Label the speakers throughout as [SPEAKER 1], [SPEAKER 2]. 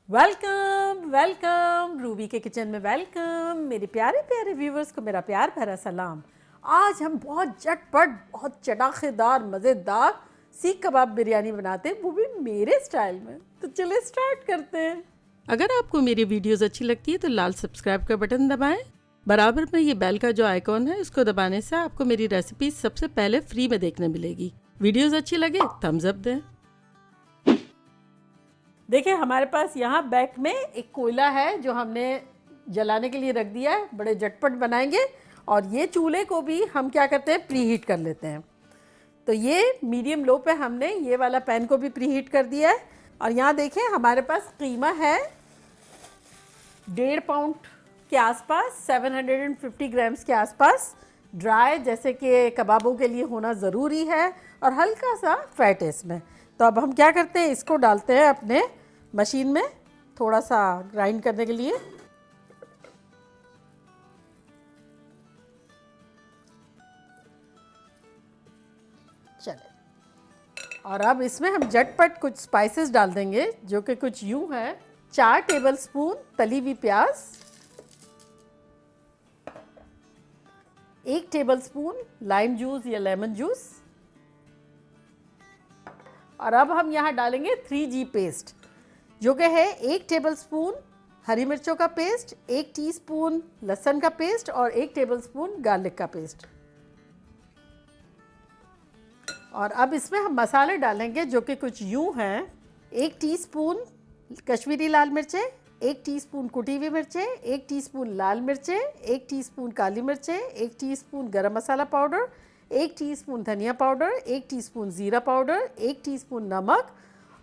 [SPEAKER 1] Welcome welcome Ruby के kitchen में welcome. मेरे प्यारे प्यारे व्यूवर्स को मेरा प्यार भरा सलाम। आज हम बहुत झटपट बहुत चटाखेदार मज़ेदार सीख कबाब बिरयानी बनाते हैं, वो भी मेरे स्टाइल में। तो चलिए स्टार्ट करते हैं। अगर आपको मेरी वीडियोस अच्छी लगती है तो लाल सब्सक्राइब का बटन दबाएं। बराबर में ये बेल का जो आइकॉन है इसको दबाने से आपको मेरी रेसिपी सबसे पहले फ्री में देखने मिलेगी। वीडियोस अच्छी लगे थम्स अप दें। देखिए हमारे पास यहाँ बैक में एक कोयला है जो हमने जलाने के लिए रख दिया है, बड़े झटपट बनाएंगे। और ये चूल्हे को भी हम क्या करते हैं, प्री हीट कर लेते हैं। तो ये मीडियम लो पे हमने ये वाला पैन को भी प्री हीट कर दिया है। और यहाँ देखें हमारे पास कीमा है 1.5 पाउंड के आसपास, 750 ग्राम्स के आसपास। ड्राई जैसे कि कबाबों के लिए होना ज़रूरी है और हल्का सा फैट है इसमें। तो अब हम क्या करते हैं, इसको डालते हैं अपने मशीन में थोड़ा सा ग्राइंड करने के लिए। चले, और अब इसमें हम झटपट कुछ स्पाइसेस डाल देंगे जो कि कुछ यूं है। 4 टेबलस्पून तली हुई प्याज, 1 टेबलस्पून लाइम जूस या लेमन जूस, और अब हम यहाँ डालेंगे 3G पेस्ट जो कि है 1 टेबलस्पून हरी मिर्चों का पेस्ट, 1 टीस्पून लहसुन का पेस्ट और 1 टेबलस्पून गार्लिक का पेस्ट। और अब इसमें हम मसाले डालेंगे जो कि कुछ यूं हैं। 1 टीस्पून कश्मीरी लाल मिर्चें, 1 टीस्पून कुटी हुई मिर्चें, 1 टीस्पून लाल मिर्चें, 1 टीस्पून काली मिर्चें, 1 टीस्पून गरम मसाला पाउडर, 1 टीस्पून धनिया पाउडर, 1 टीस्पून ज़ीरा पाउडर, 1 टीस्पून नमक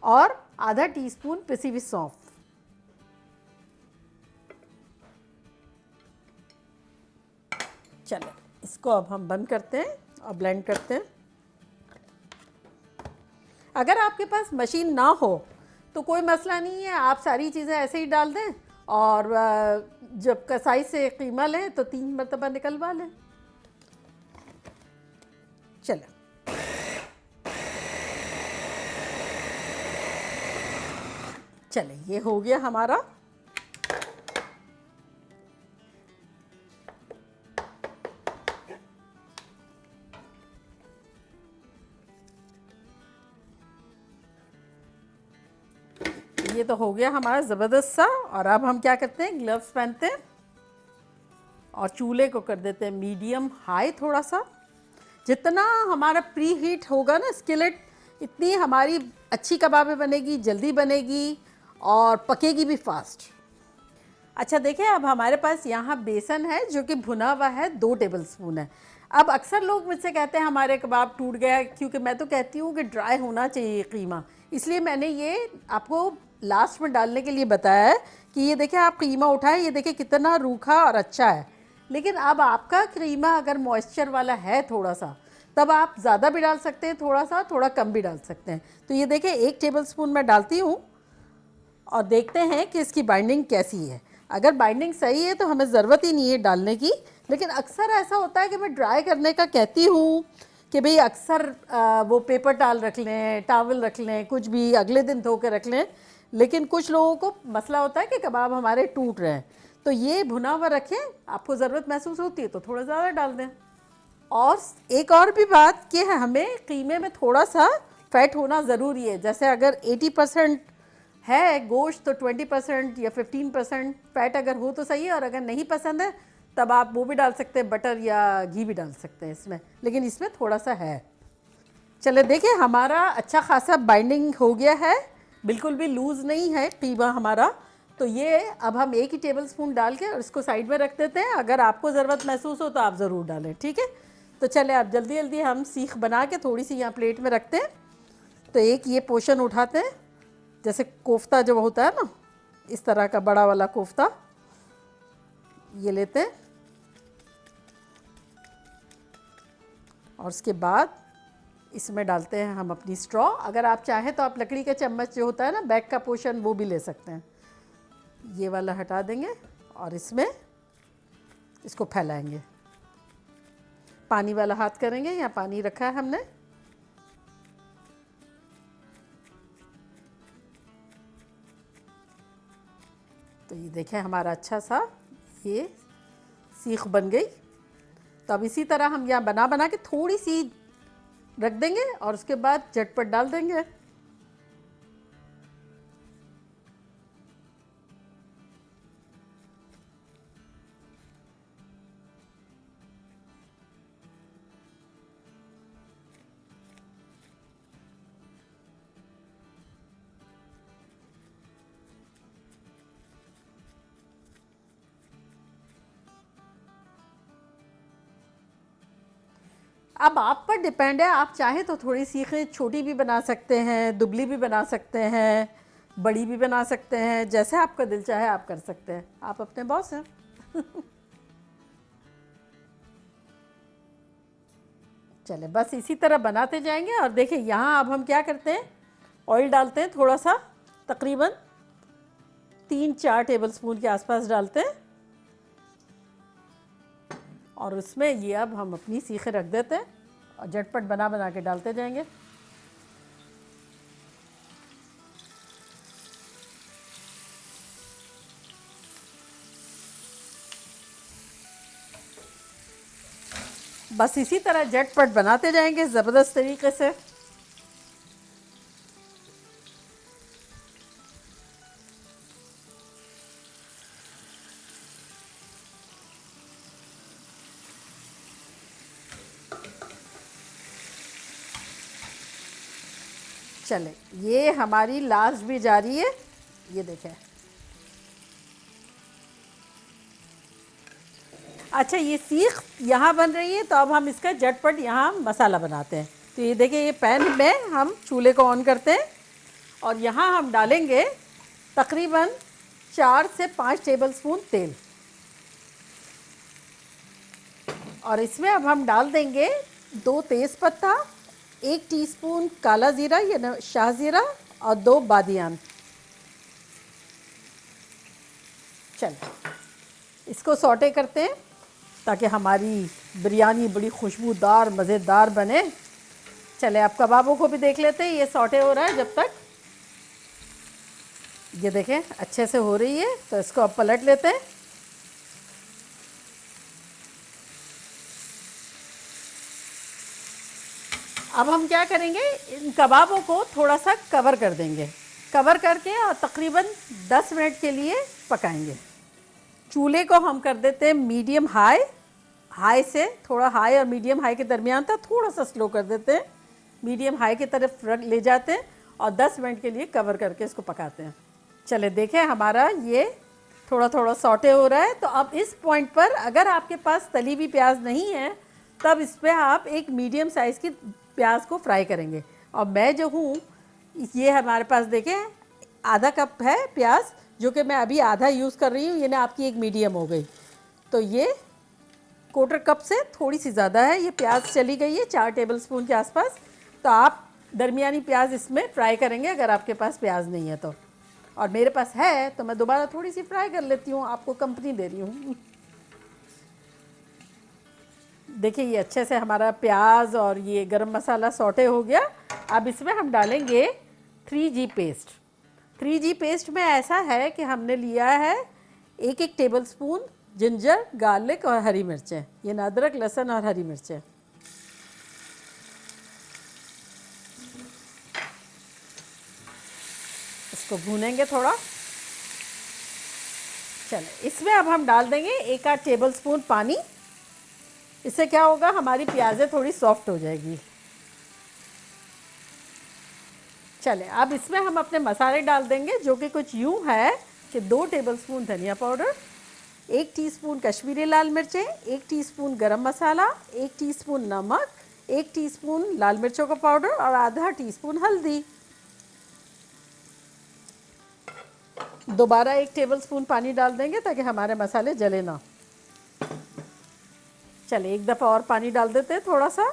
[SPEAKER 1] और आधा टीस्पून पिसी हुई सौंफ। चलो इसको अब हम बंद करते हैं और ब्लेंड करते हैं। अगर आपके पास मशीन ना हो तो कोई मसला नहीं है, आप सारी चीज़ें ऐसे ही डाल दें और जब कसाई से कीमा लें तो 3 मरतबा निकलवा लें। चलो चले, ये हो गया हमारा। ये तो हो गया हमारा ज़बरदस्त सा। और अब हम क्या करते हैं, ग्लव्स पहनते हैं और चूल्हे को कर देते हैं मीडियम हाई थोड़ा सा। जितना हमारा प्री हीट होगा ना स्किलेट, इतनी हमारी अच्छी कबाबें बनेगी, जल्दी बनेगी और पकेगी भी फास्ट। अच्छा देखिए, अब हमारे पास यहाँ बेसन है जो कि भुना हुआ है, 2 टेबलस्पून है। अब अक्सर लोग मुझसे कहते हैं हमारे कबाब टूट गया, क्योंकि मैं तो कहती हूँ कि ड्राई होना चाहिए कीमा, इसलिए मैंने ये आपको लास्ट में डालने के लिए बताया है कि ये देखिए आप कीमा उठाएं, ये देखिए कितना रूखा और अच्छा है। लेकिन अब आपका कीमा अगर मॉइस्चर वाला है थोड़ा सा, तब आप ज़्यादा भी डाल सकते हैं, थोड़ा कम भी डाल सकते हैं। तो ये देखिए 1 टेबलस्पून मैं डालती हूँ और देखते हैं कि इसकी बाइंडिंग कैसी है। अगर बाइंडिंग सही है तो हमें ज़रूरत ही नहीं है डालने की। लेकिन अक्सर ऐसा होता है कि मैं ड्राई करने का कहती हूँ कि भाई अक्सर वो पेपर टाल रख लें, टावल रख लें, कुछ भी अगले दिन धो के रख लें। लेकिन कुछ लोगों को मसला होता है कि कबाब हमारे टूट रहे हैं, तो ये भुना हुआ रखें। आपको ज़रूरत महसूस होती है तो थोड़ा ज़्यादा डाल दें। और एक और भी बात कि हमें कीमे में थोड़ा सा फैट होना ज़रूरी है। जैसे अगर 80% है गोश्त तो 20% या 15% फैट अगर हो तो सही है, और अगर नहीं पसंद है तब आप वो भी डाल सकते हैं, बटर या घी भी डाल सकते हैं इसमें, लेकिन इसमें थोड़ा सा है। चले देखिए हमारा अच्छा खासा बाइंडिंग हो गया है, बिल्कुल भी लूज़ नहीं है कीमा हमारा। तो ये अब हम 1 ही टेबलस्पून डाल के और इसको साइड में रख देते हैं। अगर आपको ज़रूरत महसूस हो तो आप ज़रूर डालें, ठीक है। तो चले अब जल्दी जल्दी हम सीख बना के थोड़ी सी यहाँ प्लेट में रखते हैं। तो एक ये पोर्शन उठाते हैं, जैसे कोफ्ता जो होता है ना, इस तरह का बड़ा वाला कोफ्ता ये लेते हैं। और उसके बाद इसमें डालते हैं हम अपनी स्ट्रॉ। अगर आप चाहें तो आप लकड़ी का चम्मच जो होता है ना, बैक का पोर्शन, वो भी ले सकते हैं। ये वाला हटा देंगे और इसमें इसको फैलाएंगे। पानी वाला हाथ करेंगे, यहाँ पानी रखा है हमने, तो ये देखें हमारा अच्छा सा ये सीख बन गई। तो अब इसी तरह हम यहाँ बना बना के थोड़ी सी रख देंगे और उसके बाद झटपट डाल देंगे। अब आप पर डिपेंड है, आप चाहे तो थोड़ी सीखें छोटी भी बना सकते हैं, दुबली भी बना सकते हैं, बड़ी भी बना सकते हैं, जैसे आपका दिल चाहे आप कर सकते हैं, आप अपने बॉस हैं। चले बस इसी तरह बनाते जाएंगे। और देखिए यहाँ अब हम क्या करते हैं, ऑयल डालते हैं थोड़ा सा, तकरीबन 3-4 टेबलस्पून के आसपास डालते हैं। और उसमें ये अब हम अपनी सीखें रख देते हैं और झटपट बना बना के डालते जाएंगे। बस इसी तरह झटपट बनाते जाएंगे ज़बरदस्त तरीके से। चले ये हमारी लास्ट भी जा रही है, ये देखें। अच्छा ये सीख यहाँ बन रही है, तो अब हम इसका झटपट यहाँ मसाला बनाते हैं। तो ये देखिए ये पैन में हम चूल्हे को ऑन करते हैं और यहाँ हम डालेंगे तकरीबन 4 से 5 टेबलस्पून तेल। और इसमें अब हम डाल देंगे 2 तेज़पत्ता, 1 टीस्पून काला ज़ीरा या शाह ज़ीरा और 2 बादियान। चलो इसको सौटे करते हैं ताकि हमारी बिरयानी बड़ी खुशबूदार मज़ेदार बने। चले अब कबाबों को भी देख लेते हैं, ये सौटे हो रहा है जब तक। ये देखें अच्छे से हो रही है, तो इसको अब पलट लेते हैं। अब हम क्या करेंगे, इन कबाबों को थोड़ा सा कवर कर देंगे, कवर करके और तकरीबन 10 मिनट के लिए पकाएंगे। चूल्हे को हम कर देते हैं मीडियम हाई, हाई से थोड़ा हाई और मीडियम हाई के दरमियान था, थोड़ा सा स्लो कर देते हैं, मीडियम हाई की तरफ ले जाते हैं और 10 मिनट के लिए कवर करके इसको पकाते हैं। चले देखें हमारा ये थोड़ा थोड़ा सौटे हो रहा है। तो अब इस पॉइंट पर अगर आपके पास तली हुई प्याज नहीं है, तब इस पर आप एक मीडियम साइज़ की प्याज को फ्राई करेंगे। और मैं जो हूँ, ये हमारे पास देखें आधा कप है प्याज, जो कि मैं अभी आधा यूज़ कर रही हूँ, ये ना आपकी एक मीडियम हो गई। तो ये 1/4 कप से थोड़ी सी ज़्यादा है, ये प्याज चली गई है 4 टेबलस्पून के आसपास। तो आप दरमियानी प्याज इसमें फ्राई करेंगे अगर आपके पास प्याज नहीं है तो। और मेरे पास है तो मैं दोबारा थोड़ी सी फ्राई कर लेती हूँ, आपको कंपनी दे रही हूँ। देखिए ये अच्छे से हमारा प्याज और ये गरम मसाला सौटे हो गया। अब इसमें हम डालेंगे 3G पेस्ट। 3G पेस्ट में ऐसा है कि हमने लिया है 1-1 टेबलस्पून जिंजर, गार्लिक और हरी मिर्चें, ये अदरक, लहसुन और हरी मिर्चें। इसको भूनेंगे थोड़ा। चले इसमें अब हम डाल देंगे 1-8 टेबलस्पून पानी। इससे क्या होगा, हमारी प्याज़ें थोड़ी सॉफ्ट हो जाएगी। चले अब इसमें हम अपने मसाले डाल देंगे, जो कि कुछ यूँ है कि 2 टेबलस्पून धनिया पाउडर, 1 टीस्पून कश्मीरी लाल मिर्चें, 1 टीस्पून गरम मसाला, 1 टीस्पून नमक, 1 टीस्पून लाल मिर्चों का पाउडर और आधा टीस्पून हल्दी। दोबारा 1 टेबलस्पून पानी डाल देंगे ताकि हमारे मसाले जले ना। चले एक दफ़ा और पानी डाल देते हैं थोड़ा सा।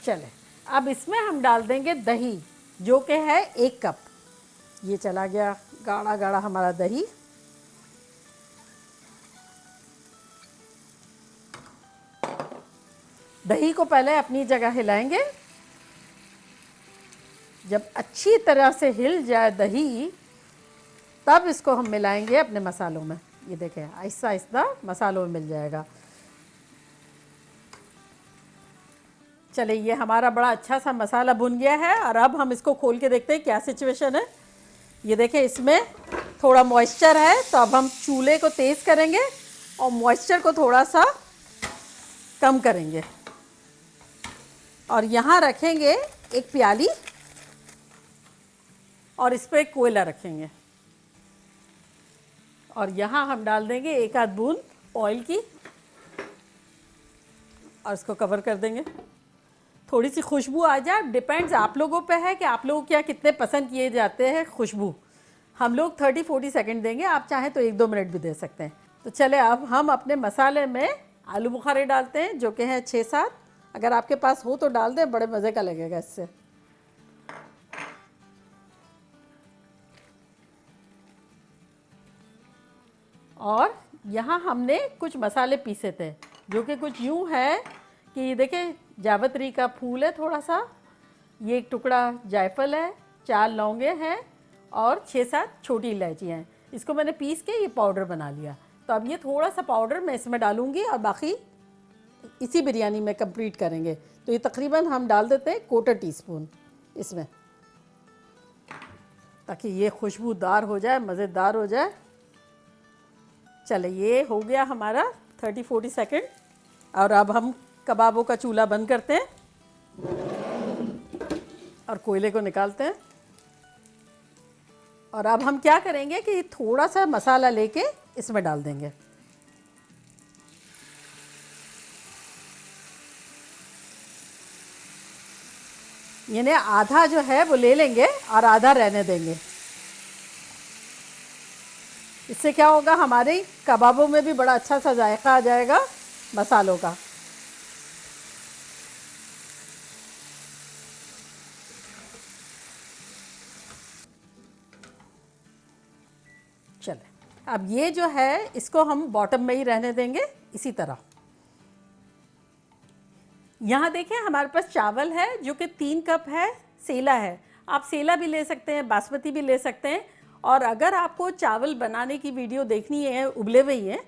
[SPEAKER 1] चले अब इसमें हम डाल देंगे दही, जो कि है 1 कप। ये चला गया गाढ़ा गाढ़ा हमारा दही। दही को पहले अपनी जगह हिलाएंगे। जब अच्छी तरह से हिल जाए दही, तब इसको हम मिलाएंगे अपने मसालों में। ये देखें आहिस्ता आहिस्ता मसालों में मिल जाएगा। चलिए ये हमारा बड़ा अच्छा सा मसाला भुन गया है और अब हम इसको खोल के देखते हैं क्या सिचुएशन है। ये देखें इसमें थोड़ा मॉइस्चर है, तो अब हम चूल्हे को तेज़ करेंगे और मॉइस्चर को थोड़ा सा कम करेंगे और यहाँ रखेंगे एक प्याली और इस पर एक कोयला रखेंगे और यहाँ हम डाल देंगे एक आध बूंद ऑयल की और इसको कवर कर देंगे। थोड़ी सी खुशबू आ जाए, डिपेंड्स आप लोगों पे है कि आप लोग क्या कितने पसंद किए जाते हैं खुशबू। हम लोग 30-40 सेकंड देंगे, आप चाहें तो 1-2 मिनट भी दे सकते हैं। तो चले अब हम अपने मसाले में आलू बुखारे डालते हैं, जो कि हैं 6-7। अगर आपके पास हो तो डाल दें, बड़े मज़े का लगेगा इससे। और यहाँ हमने कुछ मसाले पीसे थे, जो कि कुछ यूँ है कि ये देखें जावित्री का फूल है थोड़ा सा, ये एक टुकड़ा जायफल है, 4 लौंगे हैं और 6-7 छोटी इलायचियाँ हैं। इसको मैंने पीस के ये पाउडर बना लिया। तो अब ये थोड़ा सा पाउडर मैं इसमें डालूँगी और बाकी इसी बिरयानी में कंप्लीट करेंगे। तो ये तकरीबन हम डाल देते हैं 1/4 टीस्पून इसमें, ताकि ये खुशबूदार हो जाए, मज़ेदार हो जाए। चले ये हो गया हमारा 30-40 सेकंड और अब हम कबाबों का चूल्हा बंद करते हैं और कोयले को निकालते हैं। और अब हम क्या करेंगे कि थोड़ा सा मसाला लेके इसमें डाल देंगे। यानी आधा जो है वो ले लेंगे और आधा रहने देंगे। इससे क्या होगा, हमारे कबाबों में भी बड़ा अच्छा सा जायका आ जाएगा मसालों का। चले अब ये जो है इसको हम बॉटम में ही रहने देंगे इसी तरह। यहाँ देखें हमारे पास चावल है जो कि 3 कप है, सेला है। आप सेला भी ले सकते हैं, बासमती भी ले सकते हैं। और अगर आपको चावल बनाने की वीडियो देखनी है उबले हुए ही हैं,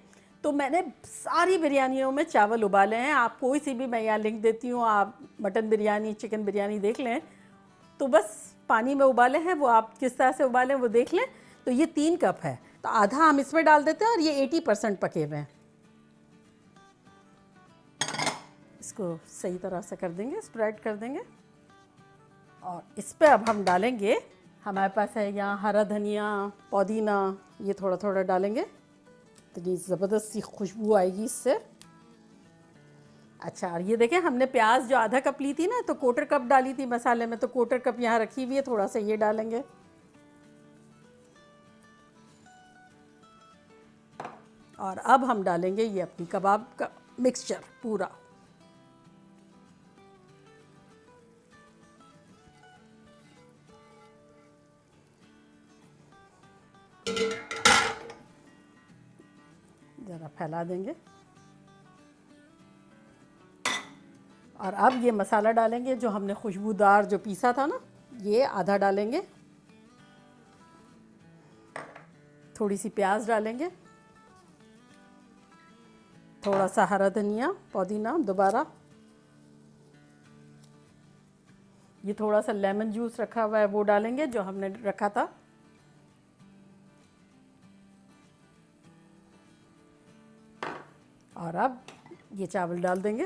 [SPEAKER 1] तो मैंने सारी बिरयानियों में चावल उबाले हैं। आप कोई सी भी, मैं यहाँ लिंक देती हूँ, आप मटन बिरयानी, चिकन बिरयानी देख लें। तो बस पानी में उबाले हैं, वो आप किस तरह से उबालें वो देख लें। तो ये 3 कप है, तो आधा हम इसमें डाल देते हैं और ये 80% पके हुए हैं। इसको सही तरह से कर देंगे, स्प्रेड कर देंगे। और इस पर अब हम डालेंगे, हमारे पास है यहाँ हरा धनिया, पुदीना, ये थोड़ा थोड़ा डालेंगे। इतनी ज़बरदस्त सी खुशबू आएगी इससे। अच्छा, और ये देखें हमने प्याज जो आधा कप ली थी ना, तो 1/4 कप डाली थी मसाले में, तो 1/4 कप यहाँ रखी हुई है, थोड़ा सा ये डालेंगे। और अब हम डालेंगे ये अपनी कबाब का मिक्सचर पूरा। ज़रा फैला देंगे और अब ये मसाला डालेंगे जो हमने खुशबूदार जो पीसा था ना, ये आधा डालेंगे। थोड़ी सी प्याज डालेंगे, थोड़ा सा हरा धनिया, पुदीना दोबारा। ये थोड़ा सा लेमन जूस रखा हुआ है वो डालेंगे जो हमने रखा था। और अब ये चावल डाल देंगे।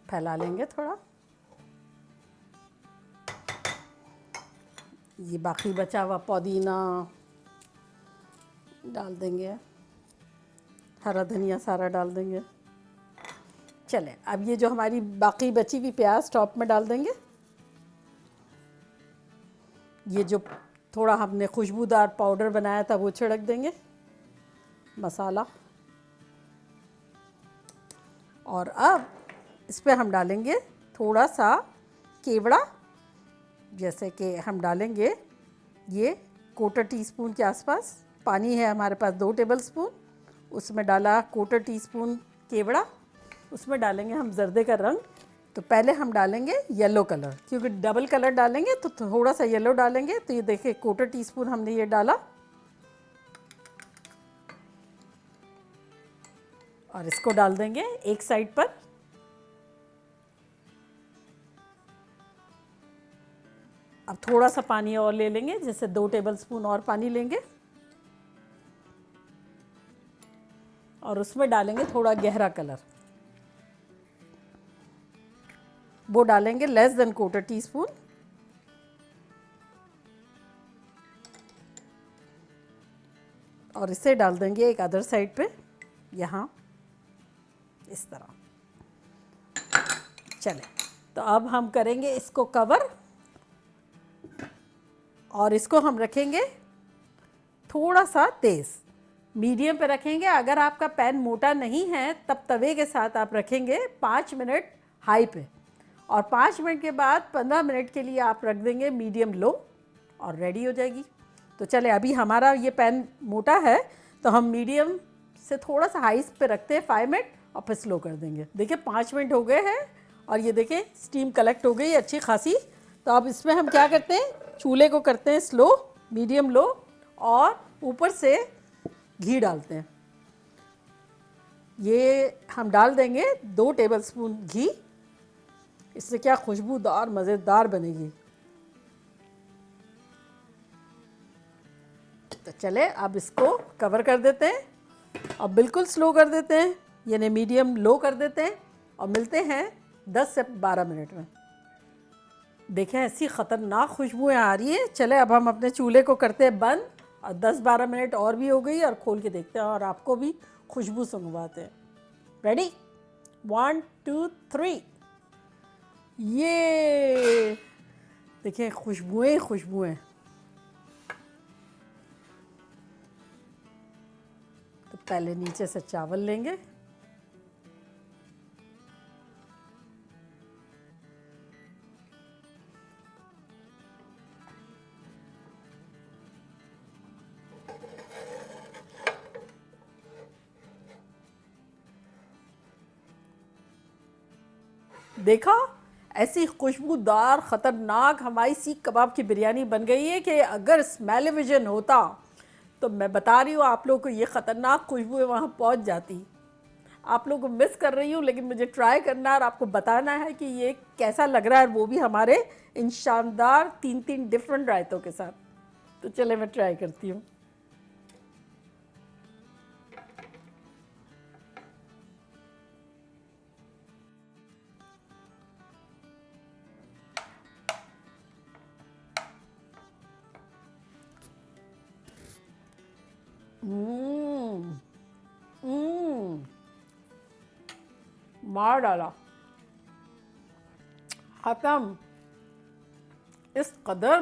[SPEAKER 1] फैला लेंगे थोड़ा। ये बाकी बचा हुआ पुदीना डाल देंगे, हरा धनिया सारा डाल देंगे। चले अब ये जो हमारी बाकी बची हुई प्याज टॉप में डाल देंगे। ये जो थोड़ा हमने खुशबूदार पाउडर बनाया था वो छिड़क देंगे, मसाला। और अब इस पर हम डालेंगे थोड़ा सा केवड़ा, जैसे कि हम डालेंगे ये 1/4 टीस्पून के आसपास। पानी है हमारे पास 2 टेबलस्पून, उसमें डाला 1/4 टीस्पून केवड़ा। उसमें डालेंगे हम जर्दे का रंग, तो पहले हम डालेंगे येलो कलर, क्योंकि डबल कलर डालेंगे तो थोड़ा सा येलो डालेंगे। तो ये देखिए 1/4 टीस्पून हमने ये डाला और इसको डाल देंगे एक साइड पर। अब थोड़ा सा पानी और ले लेंगे, जैसे 2 टेबलस्पून और पानी लेंगे और उसमें डालेंगे थोड़ा गहरा कलर, वो डालेंगे लेस देन 1/4 टीस्पून। और इसे डाल देंगे एक अदर साइड पे, यहाँ इस तरह। चले, तो अब हम करेंगे इसको कवर और इसको हम रखेंगे थोड़ा सा तेज़, मीडियम पे रखेंगे। अगर आपका पैन मोटा नहीं है तब तवे के साथ आप रखेंगे 5 मिनट हाई पे, और 5 मिनट के बाद 15 मिनट के लिए आप रख देंगे मीडियम लो और रेडी हो जाएगी। तो चले, अभी हमारा ये पैन मोटा है तो हम मीडियम से थोड़ा सा हाई पे रखते हैं 5 मिनट और फिर स्लो कर देंगे। देखिए 5 मिनट हो गए हैं और ये देखें स्टीम कलेक्ट हो गई अच्छी खासी। तो अब इसमें हम क्या करते हैं, चूल्हे को करते हैं स्लो, मीडियम लो, और ऊपर से घी डालते हैं। ये हम डाल देंगे 2 टेबलस्पून घी, इससे क्या खुशबूदार मज़ेदार बनेगी। तो चले, अब इसको कवर कर देते हैं और बिल्कुल स्लो कर देते हैं, यानी मीडियम लो कर देते हैं और मिलते हैं 10 से 12 मिनट में। देखें ऐसी ख़तरनाक खुशबुएं आ रही हैं। चले, अब हम अपने चूल्हे को करते हैं बंद और 10-12 मिनट और भी हो गई और खोल के देखते हैं और आपको भी खुशबू सुंघवाते हैं। रेडी, 1 2 3। ये देखिए खुशबुएं खुशबुएं। तो पहले नीचे से चावल लेंगे, देखा ऐसी खुशबूदार ख़तरनाक हमारी सीख कबाब की बिरयानी बन गई है कि अगर स्मेल-ओ-विजन होता तो मैं बता रही हूँ आप लोगों को ये ख़तरनाक खुशबुएं वहाँ पहुँच जाती। आप लोगों को मिस कर रही हूँ, लेकिन मुझे ट्राई करना और आपको बताना है कि ये कैसा लग रहा है, वो भी हमारे इन शानदार 3 डिफरेंट रायतों के साथ। तो चले मैं ट्राई करती हूँ। मार डाला, ख़त्म। इस कदर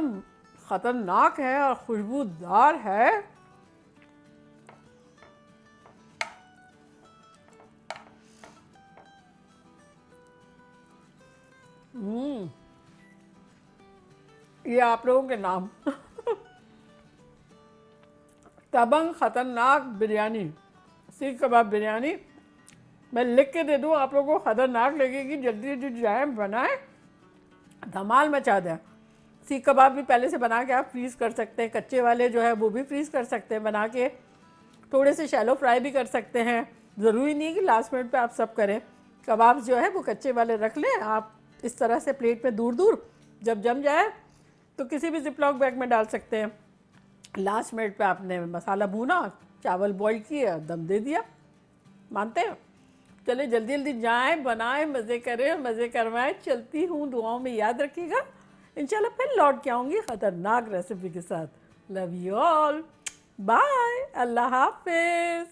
[SPEAKER 1] ख़तरनाक है और खुशबूदार है। ये आप लोगों के नाम तबंग ख़तरनाक बिरयानी, सीख कबाब बिरयानी मैं लिख के दे दूँ आप लोगों को, ख़तरनाक लगेगी। जल्दी जल्दी जाए बनाएं, धमाल मचा दें। सीख कबाब भी पहले से बना के आप फ्रीज़ कर सकते हैं, कच्चे वाले जो है वो भी फ्रीज़ कर सकते हैं बना के, थोड़े से शैलो फ्राई भी कर सकते हैं। ज़रूरी नहीं कि लास्ट मिनट पे आप सब करें। कबाब जो है वो कच्चे वाले रख लें आप इस तरह से प्लेट में दूर दूर, जब जम जाए तो किसी भी जिपलॉक बैग में डाल सकते हैं। लास्ट मिनट पे आपने मसाला भूना, चावल बॉईल किए, दम दे दिया। मानते हैं? चले जल्दी जल्दी जाएं, बनाएं, मज़े करें, मज़े करवाएं। चलती हूँ, दुआओं में याद रखिएगा। इंशाल्लाह फिर लौट के आऊँगी ख़तरनाक रेसिपी के साथ। लव यू ऑल, बाय, अल्लाह हाफिज़।